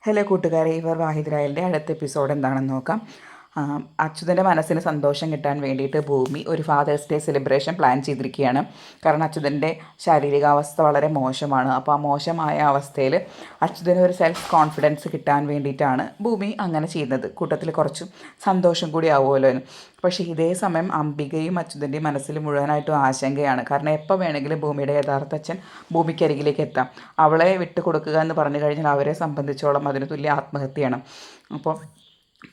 Hello കൂട്ടുകാരെ, ഇവർ വാഹിദ് അടുത്ത എപ്പിസോഡ് എന്താണെന്ന് നോക്കാം. അച്യുതൻ്റെ മനസ്സിന് സന്തോഷം കിട്ടാൻ വേണ്ടിയിട്ട് ഭൂമി ഒരു ഫാദേഴ്സ് ഡേ സെലിബ്രേഷൻ പ്ലാൻ ചെയ്തിരിക്കുകയാണ്. കാരണം അച്യുതൻ്റെ ശാരീരികാവസ്ഥ വളരെ മോശമാണ്. അപ്പോൾ ആ മോശമായ അവസ്ഥയിൽ അച്യുതന് ഒരു സെൽഫ് കോൺഫിഡൻസ് കിട്ടാൻ വേണ്ടിയിട്ടാണ് ഭൂമി അങ്ങനെ ചെയ്യുന്നത്. കൂട്ടത്തിൽ കുറച്ച് സന്തോഷം കൂടി ആവുമല്ലോ എന്ന്. പക്ഷേ ഇതേ സമയം അംബികയും അച്യുതൻ്റെയും മനസ്സിൽ മുഴുവനായിട്ടും ആശങ്കയാണ്. കാരണം എപ്പോൾ വേണമെങ്കിലും ഭൂമിയുടെ യഥാർത്ഥ അച്ഛൻ ഭൂമിക്കരികിലേക്ക് എത്താം. അവളെ വിട്ടു കൊടുക്കുക എന്ന് പറഞ്ഞു കഴിഞ്ഞാൽ അവരെ സംബന്ധിച്ചോളം അതിന് തുല്യ ആത്മഹത്യയാണ്. അപ്പോൾ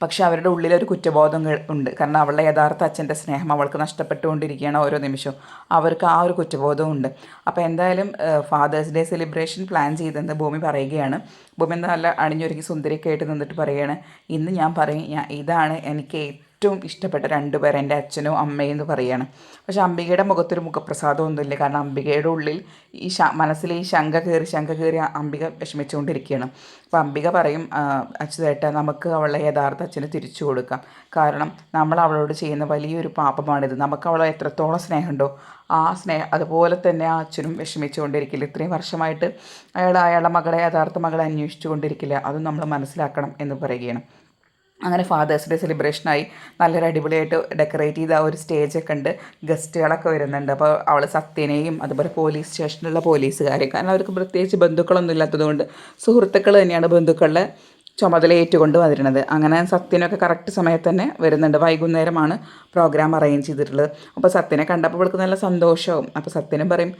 പക്ഷെ അവരുടെ ഉള്ളിലൊരു കുറ്റബോധം ഉണ്ട്. കാരണം അവളുടെ യഥാർത്ഥ അച്ഛൻ്റെ സ്നേഹം അവൾക്ക് നഷ്ടപ്പെട്ടുകൊണ്ടിരിക്കുകയാണ് ഓരോ നിമിഷവും. അവർക്ക് ആ ഒരു കുറ്റബോധവും ഉണ്ട്. അപ്പോൾ എന്തായാലും ഫാദേഴ്സ് ഡേ സെലിബ്രേഷൻ പ്ലാൻ ചെയ്തെന്ന് ഭൂമി പറയുകയാണ്. ഭൂമി നല്ല അണിഞ്ഞൊരുങ്ങി സുന്ദരിയൊക്കെ ആയിട്ട് നിന്നിട്ട് പറയുകയാണ്, ഇന്ന് ഞാൻ പറയും ഇതാണ് എനിക്ക് ഏറ്റവും ഇഷ്ടപ്പെട്ട രണ്ടുപേർ, എൻ്റെ അച്ഛനും അമ്മയും എന്ന് പറയുകയാണ്. പക്ഷെ അംബികയുടെ മുഖത്തൊരു മുഖപ്രസാദമൊന്നുമില്ല. കാരണം അംബികയുടെ ഉള്ളിൽ ഈ മനസ്സിൽ ഈ ശങ്ക കയറി അംബിക വിഷമിച്ചുകൊണ്ടിരിക്കുകയാണ്. അപ്പോൾ അംബിക പറയും, അച്യുതേട്ടാ, നമുക്ക് അവളെ യഥാർത്ഥ അച്ഛന് തിരിച്ചു കൊടുക്കാം. കാരണം നമ്മൾ അവളോട് ചെയ്യുന്ന വലിയൊരു പാപമാണിത്. നമുക്ക് അവളെ എത്രത്തോളം സ്നേഹമുണ്ടോ ആ സ്നേഹം അതുപോലെ തന്നെ ആ അച്ഛനും വിഷമിച്ചുകൊണ്ടിരിക്കില്ല. ഇത്രയും വർഷമായിട്ട് അയാളുടെ മകളെ, യഥാർത്ഥ മകളെ അന്വേഷിച്ചു കൊണ്ടിരിക്കില്ല. അതും നമ്മൾ മനസ്സിലാക്കണം എന്ന് പറയുകയാണ്. അങ്ങനെ ഫാദേഴ്സ് ഡേ സെലിബ്രേഷനായി നല്ലൊരു അടിപൊളിയായിട്ട് ഡെക്കറേറ്റ് ചെയ്ത ഒരു സ്റ്റേജൊക്കെ ഉണ്ട്. ഗസ്റ്റുകളൊക്കെ വരുന്നുണ്ട്. അപ്പോൾ അവൾ സത്യനെയും അതുപോലെ പോലീസ് സ്റ്റേഷനിലുള്ള പോലീസുകാരെയും, കാരണം അവർക്ക് പ്രത്യേകിച്ച് ബന്ധുക്കളൊന്നും ഇല്ലാത്തതുകൊണ്ട് സുഹൃത്തുക്കൾ തന്നെയാണ് ബന്ധുക്കളുടെ ചുമതല ഏറ്റുകൊണ്ട് വന്നിരുന്നത്. അങ്ങനെ സത്യനൊക്കെ കറക്റ്റ് സമയത്ത് തന്നെ വരുന്നുണ്ട്. വൈകുന്നേരമാണ് പ്രോഗ്രാം അറേഞ്ച് ചെയ്തിട്ടുള്ളത്. അപ്പോൾ സത്യനെ കണ്ടപ്പോൾ അവൾക്ക് നല്ല സന്തോഷവും. അപ്പോൾ സത്യനും പറയും,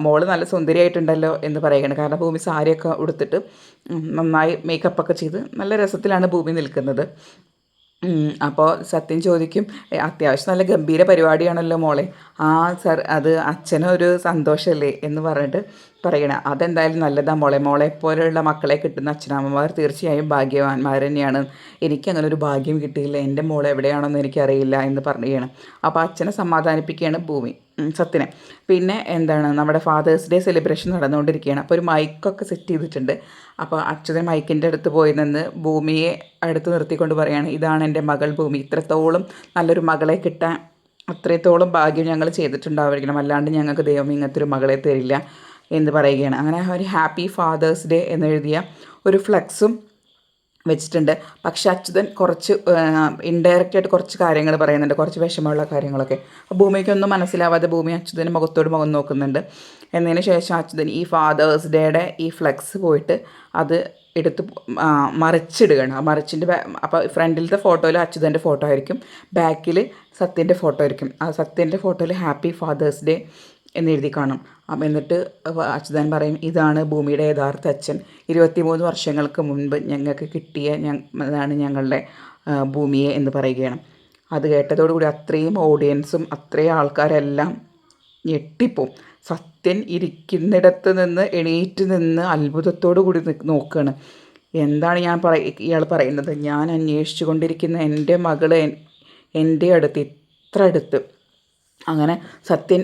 മോള് നല്ല സുന്ദരിയായിട്ടുണ്ടല്ലോ എന്ന് പറയുകയാണ്. കാരണം ഭൂമി സാരിയൊക്കെ ഉടുത്തിട്ട് നന്നായി മേക്കപ്പൊക്കെ ചെയ്ത് നല്ല രസത്തിലാണ് ഭൂമി നിൽക്കുന്നത്. അപ്പോൾ സത്യൻ ചോദിക്കും, അത്യാവശ്യം നല്ല ഗംഭീര പരിപാടിയാണല്ലോ മോളെ. ആ സർ, അത് അച്ഛനൊരു സന്തോഷമല്ലേ എന്ന് പറഞ്ഞിട്ട് പറയണം. അതെന്തായാലും നല്ലതാണ് മോളെ പോലെയുള്ള മക്കളെ കിട്ടുന്ന അച്ഛനമ്മമാർ തീർച്ചയായും ഭാഗ്യവാന്മാർ തന്നെയാണ്. എനിക്കങ്ങനെ ഒരു ഭാഗ്യം കിട്ടിയില്ല, എൻ്റെ മോൾ എവിടെയാണെന്ന് എനിക്കറിയില്ല എന്ന് പറയുകയാണ്. അപ്പോൾ അച്ഛനെ സമാധാനിപ്പിക്കുകയാണ് ഭൂമി സത്യനെ. പിന്നെ എന്താണ്, നമ്മുടെ ഫാദേഴ്സ് ഡേ സെലിബ്രേഷൻ നടന്നുകൊണ്ടിരിക്കുകയാണ്. അപ്പോൾ ഒരു മൈക്കൊക്കെ സെറ്റ് ചെയ്തിട്ടുണ്ട്. അപ്പോൾ അച്യുതൻ മൈക്കിൻ്റെ അടുത്ത് പോയി നിന്ന് ഭൂമിയെ അടുത്ത് നിർത്തിക്കൊണ്ട് പറയുകയാണ്, ഇതാണ് എൻ്റെ മകൾ ഭൂമി. ഇത്രത്തോളം നല്ലൊരു മകളെ കിട്ടാൻ അത്രത്തോളം ഭാഗ്യം ഞങ്ങൾ ചെയ്തിട്ടുണ്ടായിരിക്കണം, അല്ലാണ്ട് ഞങ്ങൾക്ക് ദൈവം ഇങ്ങനത്തെ ഒരു മകളെ തരില്ല എന്ന് പറയുകയാണ്. അങ്ങനെ ഒരു ഹാപ്പി ഫാദേഴ്സ് ഡേ എന്നെഴുതിയ ഒരു ഫ്ലെക്സും വെച്ചിട്ടുണ്ട്. പക്ഷെ അച്യുതൻ കുറച്ച് ഇൻഡയറക്റ്റായിട്ട് കുറച്ച് കാര്യങ്ങൾ പറയുന്നുണ്ട്, കുറച്ച് വിഷമമുള്ള കാര്യങ്ങളൊക്കെ. ഭൂമിക്കൊന്നും മനസ്സിലാവാതെ ഭൂമി അച്യുതന് മുഖത്തോട് മുഖം നോക്കുന്നുണ്ട്. എന്നതിന് ശേഷം അച്യുതൻ ഈ ഫാദേഴ്സ് ഡേയുടെ ഈ ഫ്ലെക്സ് പോയിട്ട് അത് എടുത്ത് മറിച്ചിടുകയാണ്. ആ മറിച്ചിൻ്റെ അപ്പോൾ ഫ്രണ്ടിലത്തെ ഫോട്ടോയിൽ അച്യുതൻ്റെ ഫോട്ടോ ആയിരിക്കും, ബാക്കിൽ സത്യൻ്റെ ഫോട്ടോ ആയിരിക്കും. ആ സത്യൻ്റെ ഫോട്ടോയിൽ ഹാപ്പി ഫാദേഴ്സ് ഡേ എന്നെഴുതി കാണും. അപ്പം എന്നിട്ട് അച്യുതൻ പറയും, ഇതാണ് ഭൂമിയുടെ യഥാർത്ഥ അച്ഛൻ. 23 വർഷങ്ങൾക്ക് മുൻപ് ഞങ്ങൾക്ക് കിട്ടിയ അതാണ് ഞങ്ങളുടെ ഭൂമിയെ എന്ന് പറയുകയാണ്. അത് കേട്ടതോടുകൂടി അത്രയും ഓഡിയൻസും അത്രയും ആൾക്കാരെല്ലാം ഞെട്ടിപ്പോവും. സത്യൻ ഇരിക്കുന്നിടത്ത് നിന്ന് എണീറ്റ് നിന്ന് അത്ഭുതത്തോടു കൂടി നോക്കുകയാണ്. എന്താണ് ഇയാൾ പറയുന്നത്? ഞാൻ അന്വേഷിച്ചു കൊണ്ടിരിക്കുന്ന എൻ്റെ മകൾ എൻ്റെ അടുത്ത്, ഇത്ര അടുത്ത്. അങ്ങനെ സത്യൻ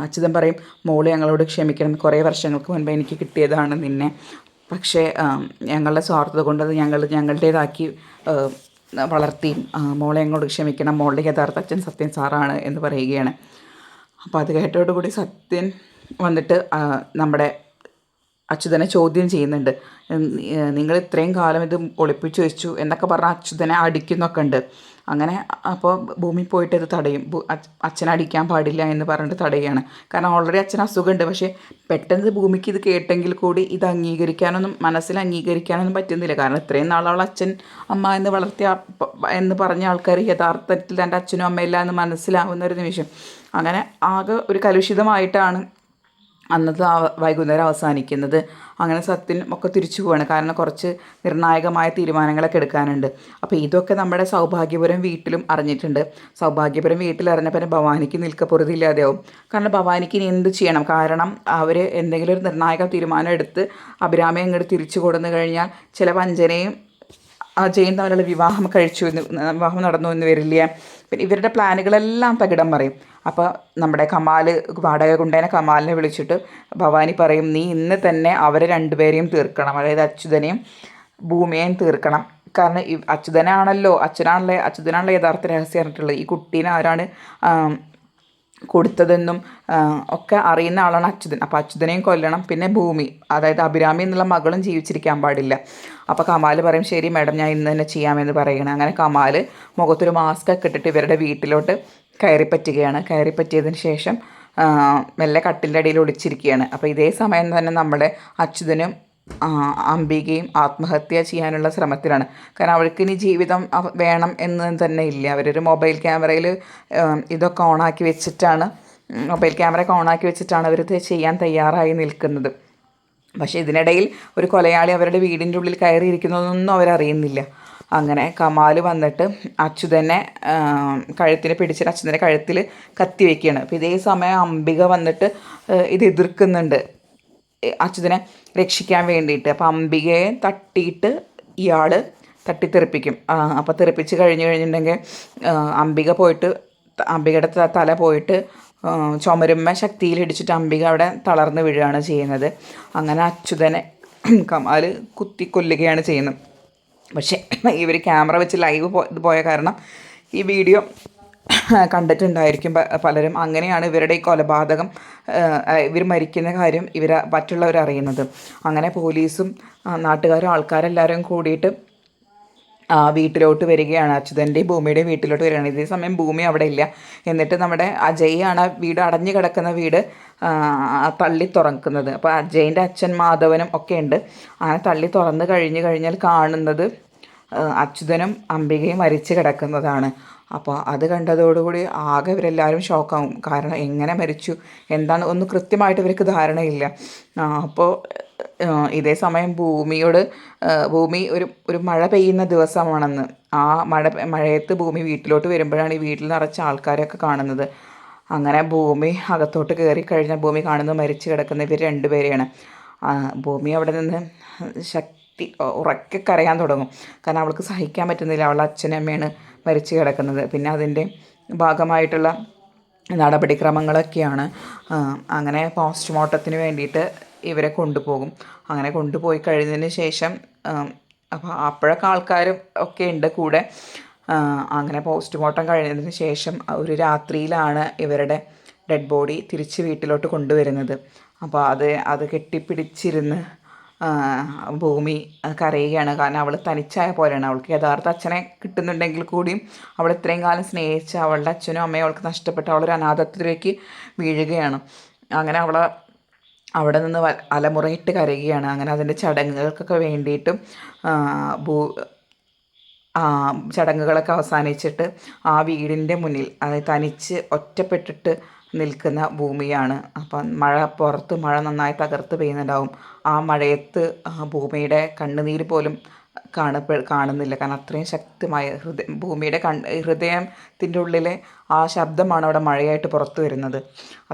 അച്യുതൻ പറയും, മോള് ഞങ്ങളോട് ക്ഷമിക്കണം, കുറേ വർഷങ്ങൾക്ക് മുൻപ് എനിക്ക് കിട്ടിയതാണ് നിന്നെ. പക്ഷേ ഞങ്ങളുടെ സ്വാർത്ഥത കൊണ്ട് അത് ഞങ്ങളുടേതാക്കി വളർത്തി. മോളെ ഞങ്ങളോട് ക്ഷമിക്കണം, മോളുടെ യഥാർത്ഥ അച്ഛൻ സത്യൻ സാറാണ് എന്ന് പറയുകയാണ്. അപ്പോൾ അത് കേട്ടതോടുകൂടി സത്യൻ വന്നിട്ട് നമ്മുടെ അച്യുതനെ ചോദ്യം ചെയ്യുന്നുണ്ട്. നിങ്ങൾ ഇത്രയും കാലം ഇത് ഒളിപ്പിച്ചു വെച്ചു എന്നൊക്കെ പറഞ്ഞാൽ അച്യുതനെ അടിക്കുന്നൊക്കെ ഉണ്ട്. അങ്ങനെ അപ്പോൾ ഭൂമി പോയിട്ട് ഇത് തടയും. അച്ഛനെ അടിക്കാൻ പാടില്ല എന്ന് പറഞ്ഞിട്ട് തടയുകയാണ്. കാരണം ഓൾറെഡി അച്ഛൻ അസുഖമുണ്ട്. പക്ഷേ പെട്ടെന്ന് ഭൂമിക്ക് ഇത് കേട്ടെങ്കിൽ കൂടി ഇത് മനസ്സിൽ അംഗീകരിക്കാനൊന്നും പറ്റുന്നില്ല. കാരണം ഇത്രയും നാളവൾ അച്ഛൻ അമ്മ എന്ന് വളർത്തിയ എന്ന് പറഞ്ഞ ആൾക്കാർ യഥാർത്ഥത്തിൽ തൻ്റെ അച്ഛനും അമ്മയില്ല എന്ന് മനസ്സിലാവുന്ന ഒരു നിമിഷം. അങ്ങനെ ആകെ ഒരു കലുഷിതമായിട്ടാണ് അന്നത്തെ വൈകുന്നേരം അവസാനിക്കുന്നത്. അങ്ങനെ സത്യൻ ഒക്കെ തിരിച്ചു പോവാണ്. കാരണം കുറച്ച് നിർണായകമായ തീരുമാനങ്ങളൊക്കെ എടുക്കാനുണ്ട്. അപ്പോൾ ഇതൊക്കെ നമ്മുടെ സൗഭാഗ്യപുരം വീട്ടിലും അറിഞ്ഞിട്ടുണ്ട്. സൗഭാഗ്യപുരം വീട്ടിൽ അറിഞ്ഞപ്പോൾ ഭവാനിക്ക് നിൽക്കപ്പൊറുതിയില്ലാതെയാവും. കാരണം ഭവാനിക്ക് ഇനി എന്ത് ചെയ്യണം? കാരണം അവർ എന്തെങ്കിലും ഒരു നിർണായക തീരുമാനം എടുത്ത് അഭിരാമയെ അങ്ങോട്ട് തിരിച്ചു കൊടുന്നു കഴിഞ്ഞാൽ ചില വഞ്ചനയും ജയൻ തമ്മിലുള്ള വിവാഹം നടന്നു എന്ന് വരില്ല. പിന്നെ ഇവരുടെ പ്ലാനുകളെല്ലാം തകിടം പറയും. അപ്പോൾ നമ്മുടെ കമാൽ, വാടക കൊണ്ടേനെ കമാലിനെ വിളിച്ചിട്ട് ഭവാനി പറയും, നീ ഇന്ന് തന്നെ അവരെ രണ്ടുപേരെയും തീർക്കണം, അതായത് അച്യുതനെയും ഭൂമിയെയും തീർക്കണം. കാരണം അച്യുതനാണല്ലോ യഥാർത്ഥ രഹസ്യം പറഞ്ഞിട്ടുള്ളത്. ഈ കുട്ടീനെ ആരാണ് കൊടുത്തതെന്നും ഒക്കെ അറിയുന്ന ആളാണ് അച്യുതൻ. അപ്പോൾ അച്യുതനെയും കൊല്ലണം. പിന്നെ ഭൂമി, അതായത് അഭിരാമി എന്നുള്ള മകളും ജീവിച്ചിരിക്കാൻ പാടില്ല. അപ്പോൾ കമാൽ പറയും ശരി മാഡം ഞാൻ ഇന്ന് തന്നെ ചെയ്യാമെന്ന് പറയണം. അങ്ങനെ കമാൽ മുഖത്തൊരു മാസ്ക് ഒക്കെ ഇട്ടിട്ട് ഇവരുടെ വീട്ടിലോട്ട് കയറിപ്പറ്റുകയാണ്. കയറിപ്പറ്റിയതിന് ശേഷം മെല്ലെ കട്ടിലിൻ്റെ അടിയിൽ ഒളിച്ചിരിക്കുകയാണ്. അപ്പോൾ ഇതേ സമയം തന്നെ നമ്മുടെ അച്യുതനും അംബികയും ആത്മഹത്യ ചെയ്യാനുള്ള ശ്രമത്തിലാണ്. കാരണം അവൾക്ക് ഇനി ജീവിതം വേണം എന്ന് തന്നെ ഇല്ല. അവരൊരു മൊബൈൽ ക്യാമറയിൽ ഇതൊക്കെ ഓണാക്കി വെച്ചിട്ടാണ് മൊബൈൽ ക്യാമറയൊക്കെ ഓണാക്കി വെച്ചിട്ടാണ് അവരിത് ചെയ്യാൻ തയ്യാറായി നിൽക്കുന്നത്. പക്ഷേ ഇതിനിടയിൽ ഒരു കൊലയാളി അവരുടെ വീടിൻ്റെ ഉള്ളിൽ കയറിയിരിക്കുന്നതൊന്നും അവരറിയുന്നില്ല. അങ്ങനെ കമാൽ വന്നിട്ട് അച്യുതനെ കഴുത്തിന് പിടിച്ചിട്ട് അച്യുതൻ്റെ കഴുത്തിൽ കത്തി വയ്ക്കുകയാണ്. അപ്പോൾ ഇതേ സമയം അംബിക വന്നിട്ട് ഇത് എതിർക്കുന്നുണ്ട് അച്യുതനെ രക്ഷിക്കാൻ വേണ്ടിയിട്ട്. അപ്പോൾ അംബികയെ തട്ടിയിട്ട് ഇയാൾ തട്ടിത്തെറിപ്പിക്കും. അപ്പോൾ തെറിപ്പിച്ച് കഴിഞ്ഞിട്ടുണ്ടെങ്കിൽ അംബിക പോയിട്ട് അംബികയുടെ തല പോയിട്ട് ചുമരുമ്മ ശക്തിയിലിടിച്ചിട്ട് അംബിക അവിടെ തളർന്ന് വീഴുകയാണ് ചെയ്യുന്നത്. അങ്ങനെ അച്യുതനെ കമാൽ കുത്തിക്കൊല്ലുകയാണ് ചെയ്യുന്നത്. പക്ഷേ ഇവർ ക്യാമറ വെച്ച് ലൈവ് പോയ കാരണം ഈ വീഡിയോ കണ്ടിട്ടുണ്ടായിരിക്കും പലരും. അങ്ങനെയാണ് ഇവരുടെ ഈ കൊലപാതകം, ഇവർ മരിക്കുന്ന കാര്യം മറ്റുള്ളവർ അറിയുന്നത്. അങ്ങനെ പോലീസും നാട്ടുകാരും ആൾക്കാരെല്ലാവരും കൂടിയിട്ട് വീട്ടിലോട്ട് വരികയാണ്. അച്യുതൻ്റെയും ഭൂമിയുടെയും വീട്ടിലോട്ട് വരികയാണ്. ഇതേ സമയം ഭൂമി അവിടെ ഇല്ല. എന്നിട്ട് നമ്മുടെ അജയാണ് വീട് അടഞ്ഞു കിടക്കുന്ന വീട് തള്ളി തുറക്കുന്നത്. അപ്പോൾ അജയിൻ്റെ അച്ഛൻ മാധവനും ഒക്കെ ഉണ്ട്. അങ്ങനെ തള്ളി തുറന്ന് കഴിഞ്ഞാൽ കാണുന്നത് അച്യുതനും അംബികയും മരിച്ചു കിടക്കുന്നതാണ്. അപ്പോൾ അത് കണ്ടതോടുകൂടി ആകെ ഇവരെല്ലാവരും ഷോക്കാവും. കാരണം എങ്ങനെ മരിച്ചു എന്താണ് ഒന്നും കൃത്യമായിട്ട് ഇവർക്ക് ധാരണയില്ല. അപ്പോൾ ഇതേ സമയം ഭൂമി ഒരു മഴ പെയ്യുന്ന ദിവസമാണെന്ന്. ആ മഴയത്ത് ഭൂമി വീട്ടിലോട്ട് വരുമ്പോഴാണ് ഈ വീട്ടിൽ നിറച്ച ആൾക്കാരൊക്കെ കാണുന്നത്. അങ്ങനെ ഭൂമി അകത്തോട്ട് കയറി കഴിഞ്ഞാൽ ഭൂമി കാണുന്നത് മരിച്ചു കിടക്കുന്ന ഇവർ രണ്ടുപേരെയാണ്. ഭൂമി അവിടെ നിന്ന് ഉറക്കെ കരയാൻ തുടങ്ങും. കാരണം അവൾക്ക് സഹിക്കാൻ പറ്റുന്നില്ല, അവളുടെ അച്ഛനും അമ്മയാണ് മരിച്ചു കിടക്കുന്നത്. പിന്നെ അതിൻ്റെ ഭാഗമായിട്ടുള്ള നടപടിക്രമങ്ങളൊക്കെയാണ്. അങ്ങനെ പോസ്റ്റ്മോർട്ടത്തിന് വേണ്ടിയിട്ട് ഇവരെ കൊണ്ടുപോകും. അങ്ങനെ കൊണ്ടുപോയി കഴിഞ്ഞതിന് ശേഷം അപ്പോൾ അപ്പോഴൊക്കെ ആൾക്കാരും ഒക്കെ ഉണ്ട് കൂടെ. അങ്ങനെ പോസ്റ്റ്മോർട്ടം കഴിഞ്ഞതിന് ശേഷം ഒരു രാത്രിയിലാണ് ഇവരുടെ ഡെഡ് ബോഡി തിരിച്ച് വീട്ടിലോട്ട് കൊണ്ടുവരുന്നത്. അപ്പോൾ അത് കെട്ടിപ്പിടിച്ചിരുന്ന് ഭൂമി കരയുകയാണ്. കാരണം അവൾ തനിച്ചായ പോലെയാണ്. അവൾക്ക് യഥാർത്ഥ അച്ഛനെ കിട്ടുന്നുണ്ടെങ്കിൽ കൂടിയും അവൾ ഇത്രയും കാലം സ്നേഹിച്ച അവളുടെ അച്ഛനും അമ്മയും അവൾക്ക് നഷ്ടപ്പെട്ട് അവളൊരു അനാഥത്വത്തിലേക്ക് വീഴുകയാണ്. അങ്ങനെ അവൾ അവിടെ നിന്ന് അലമുറയിട്ട് കരയുകയാണ്. അങ്ങനെ അതിൻ്റെ ചടങ്ങുകൾക്കൊക്കെ വേണ്ടിയിട്ടും ചടങ്ങുകളൊക്കെ അവസാനിച്ചിട്ട് ആ വീടിൻ്റെ മുന്നിൽ അതായത് തനിച്ച് ഒറ്റപ്പെട്ടിട്ട് നിൽക്കുന്ന ഭൂമിയാണ്. അപ്പം പുറത്ത് മഴ നന്നായി തകർത്ത് പെയ്യുന്നുണ്ടാവും. ആ മഴയത്ത് ഭൂമിയുടെ കണ്ണുനീര് പോലും കാണുന്നില്ല. കാരണം അത്രയും ശക്തമായ ഭൂമിയുടെ ഹൃദയത്തിൻ്റെ ഉള്ളിലെ ആ ശബ്ദമാണ് അവിടെ മഴയായിട്ട് പുറത്തു വരുന്നത്.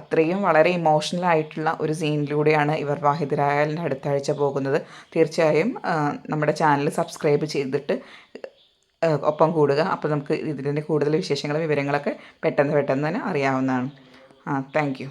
അത്രയും വളരെ ഇമോഷണൽ ആയിട്ടുള്ള ഒരു സീനിലൂടെയാണ് ഇവർ വിവാഹിതരായാലിൻ്റെ അടുത്ത ആഴ്ച പോകുന്നത്. തീർച്ചയായും നമ്മുടെ ചാനൽ സബ്സ്ക്രൈബ് ചെയ്തിട്ട് ഒപ്പം കൂടുക. അപ്പോൾ നമുക്ക് ഇതിൻ്റെ കൂടുതൽ വിശേഷങ്ങളും വിവരങ്ങളൊക്കെ പെട്ടെന്ന് തന്നെ അറിയാവുന്നതാണ്. Thank you.